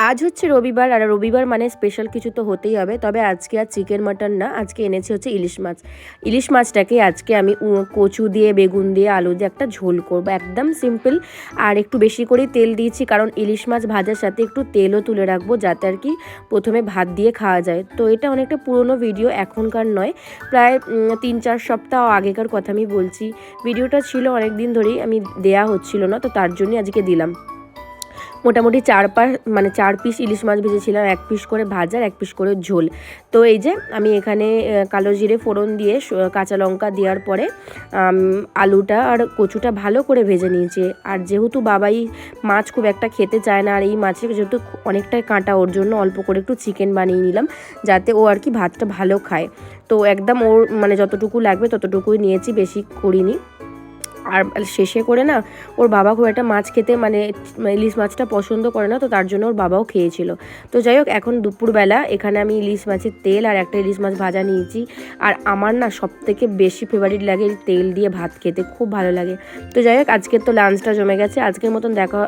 আজ হচ্ছে রবিবার, আর রবিবার মানে স্পেশাল কিছু তো হতেই হবে। তবে আজকে আর চিকেন মাটন না, আজকে এনেছি হচ্ছে ইলিশ মাছ। ইলিশ মাছটাকে আজকে আমি কচু দিয়ে, বেগুন দিয়ে, আলু দিয়ে একটা ঝোল করব, একদম সিম্পল। আর একটু বেশি করেই তেল দিয়েছি, কারণ ইলিশ মাছ ভাজার সাথে একটু তেলও তুলে রাখবো, যাতে আর কি প্রথমে ভাত দিয়ে খাওয়া যায়। তো এটা অনেকটা পুরনো ভিডিও, এখনকার নয়, প্রায় 3-4 সপ্তাহ আগেকার কথা আমি বলছি। ভিডিওটা ছিল অনেক দিন ধরেই, আমি দেয়া হচ্ছিল না, তো তার জন্যই আজকে দিলাম। মোটামুটি 4 পিস ইলিশ মাছ ভেজেছিলাম, 1 পিস করে ভাজা আর 1 পিস করে ঝোল। তো এই যে আমি এখানে কালো জিরে ফোড়ন দিয়ে কাঁচা লঙ্কা দেওয়ার পরে আলুটা আর কচুটা ভালো করে ভেজে নিয়েছি। আর যেহেতু বাবাই মাছ খুব একটা খেতে চায় না, আর এই মাছে যেহেতু অনেকটাই কাঁটা, ওর জন্য অল্প করে একটু চিকেন বানিয়ে নিলাম, যাতে ও আর কি ভাতটা ভালো খায়। তো একদম ওর মানে যতটুকু লাগবে ততটুকুই নিয়েছি, বেশি করিনি। আর শেষে করে না, ওর বাবা খুব একটা মাছ খেতে মানে ইলিশ মাছটা পছন্দ করে না, তো তার জন্য ওর বাবাও খেয়েছিল। তো যাই হোক, এখন দুপুরবেলা এখানে আমি ইলিশ মাছের তেল আর একটা ইলিশ মাছ ভাজা নিয়েছি। আর আমার না সবথেকে বেশি ফেভারিট লাগে তেল দিয়ে ভাত খেতে, খুব ভালো লাগে। তো যাই হোক, আজকের তো লাঞ্চটা জমে গেছে, আজকের মতন দেখা